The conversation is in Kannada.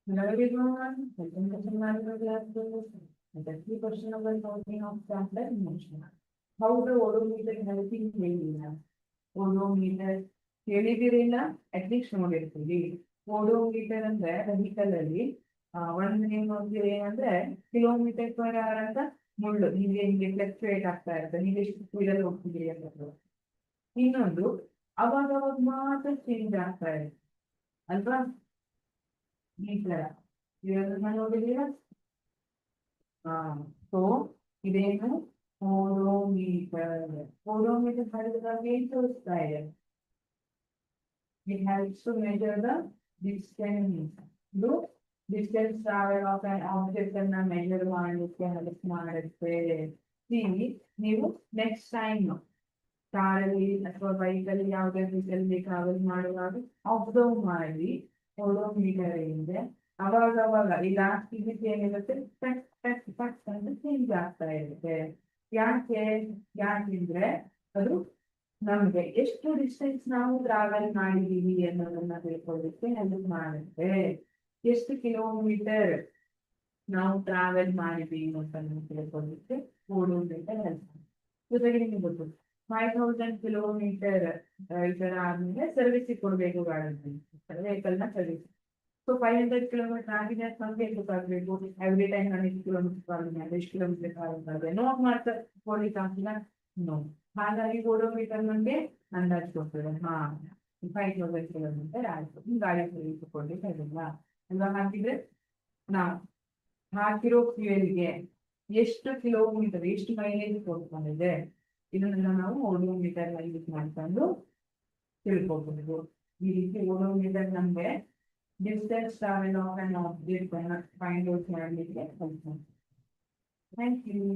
Hello everyone, welcome to Samantha classes. The key question of the talking of sample motion. How the odometer helping ಹೇಳಿಲ್ಲ ಓಡೋಮೀಟರ್ ಕೇಳಿದಿರಿಲ್ಲ ಅಟ್ಲೀಸ್ಟ್ ನೋಡಿರ್ತೀವಿ. ಓಡೋಮೀಟರ್ ಅಂದ್ರೆ ವೆಹಿಕಲ್ ಅಲ್ಲಿ ಒಂದ್ ಏನ್ ನೋಡ್ತೀರಿ ಏನಂದ್ರೆ ಕಿಲೋಮೀಟರ್ ಪರ್ ಅವರ್ ಅಂತ ಮುಳ್ಳು ಹಿಂಗೆ ಹಿಂಗೆ ಫ್ಲಕ್ಚುಯೇಟ್ ಆಗ್ತಾ ಇರುತ್ತೆ, ನೀವು ಎಷ್ಟು ಸ್ಪೀಡಲ್ಲಿ ಹೋಗ್ತಿದ್ದೀರಿ ಅಂತ. ಇನ್ನೊಂದು ಅವಾಗ ಅವಾಗ ಮಾತ್ರ ಚೇಂಜ್ ಆಗ್ತಾ ಇದೆ ಅಲ್ವಾ, ಈ ತರ ಇವೆಲ್ಲ ನೋಡಿದೀರಾ. ಹಾ, ಸೊ ಇದೇನು ಓಡೋಮೀಟರ್. ಓಡೋಮೀಟರ್ ಮಾಡಿದಾಗ ಏನ್ ತೋರಿಸ್ತಾ ಇದೆ? It helps to measure the distance. ಇದು distance travel of an object ಅನ್ನ ಮೆಜರ್ ಮಾಡಲಿಕ್ಕೆ ಹೆಲ್ಪ್ ಮಾಡುತ್ತೆ. ನೀವು ನೆಕ್ಸ್ಟ್ ಟೈಮ್ ಕಾರಲ್ಲಿ ಅಥವಾ ಬೈಕಲ್ಲಿ ಯಾವುದೇ ರೀತಿಯಲ್ಲಿ ಟ್ರಾವೆಲ್ ಮಾಡುವಾಗ ಅಬ್ಸರ್ವ್ ಮಾಡಿ ಓಡೋಮೀಟರ್ ಏನಿದೆ ಅವಾಗ ಈ ಲಾಸ್ಟ್ ಇದಕ್ಕೆ ಏನಿರುತ್ತೆ ಟಕ್ ಟಕ್ ಟಕ್ ಅಂತ ಚೇಂಜ್ ಆಗ್ತಾ ಇರುತ್ತೆ. ಯಾಕೆಂದ್ರೆ ಅದು ನಮ್ಗೆ ಎಷ್ಟು ಡಿಸ್ಟೆನ್ಸ್ ನಾವು ಟ್ರಾವೆಲ್ ಮಾಡಿದೀವಿ ಅನ್ನೋದನ್ನ ತಿಳ್ಕೊಳ್ಳಿಕ್ಕೆ ಹೆಲ್ಪ್ ಮಾಡುತ್ತೆ. ಎಷ್ಟು ಕಿಲೋಮೀಟರ್ ನಾವು ಟ್ರಾವೆಲ್ ಮಾಡಿದೀವಿ ಅಂತ ತಿಳ್ಕೊಳ್ಳಿಕ್ಕೆ ಓಡೋಮೀಟರ್ ಹೆಲ್ಪ್ ಮಾಡುತ್ತೆ. ಜೊತೆಗೆ ನಿಮ್ಗೆ ಗೊತ್ತು 5000 ಕಿಲೋಮೀಟರ್ ಈ ತರ ಆದ್ಮೇಲೆ ಸರ್ವಿಸ್ ಕೊಡ್ಬೇಕು ಗಾಡಿ, ವೆಹಿಕಲ್ ನ ಸರ್ವಿಸ್. ಸೊ 500 ಕಿಲೋಮೀಟರ್ ಆಗಿದೆ ಅಂತ ನಮ್ಗೆ ಗೊತ್ತಾಗ್ಬೇಕು. ಎವ್ರಿ ಟೈಮ್ ನಾನು ಎಷ್ಟು ಕಿಲೋಮೀಟರ್ ಟ್ರಾವೆಲ್ ಮಾಡಿದೆ, ಎಷ್ಟು ಕಿಲೋಮೀಟರ್ ಟ್ರಾವೆಲ್ ಮಾಡಿದೆ ನೋಟ್ ಮಾಡ್ತಾ ಕೊಡ್ಲಿಕ್ಕೆ ಆಗ್ತಿಲ್ಲ. ನೋ, ಹಾಗಾಗಿ ಓಡೋಮೀಟರ್ ನಮ್ಗೆ ಅಂದಾಜು ಕೊಡ್ತದೆ. 5000 ಕಿಲೋಮೀಟರ್ ಆಯ್ತು, ಗಾಡಿ ಸರ್ವಿಸ್ ಕೊಡ್ಲಿಕ್ಕೆ ಆಗಿಲ್ಲ ಅಲ್ವಾ. ಹಾಕಿದ್ರೆ ನಾವು ಹಾಕಿರೋ ಫ್ಯೂಯಲ್ಗೆ ಎಷ್ಟು ಕಿಲೋಮೀಟರ್ ಎಷ್ಟು ಮೈಲೇಜ್ ಕೊಡ್ಕೊಂಡಿದೆ ಇದನ್ನೆಲ್ಲ ನಾವು ಓಡೋಮೀಟರ್ ಯೂಸ್ ಮಾಡ್ಕೊಂಡು ತಿಳ್ಕೊಬಹುದು. ಈ ರೀತಿ ಓಡೋಮೀಟರ್ ನಮ್ಗೆ distance travel of an object ಅನ್ನ ಫೈಂಡ್ ಔಟ್ ಮಾಡಲಿಕ್ಕೆ ಹೆಲ್ಪ್ ಮಾಡ್ತೀವಿ. Thank you.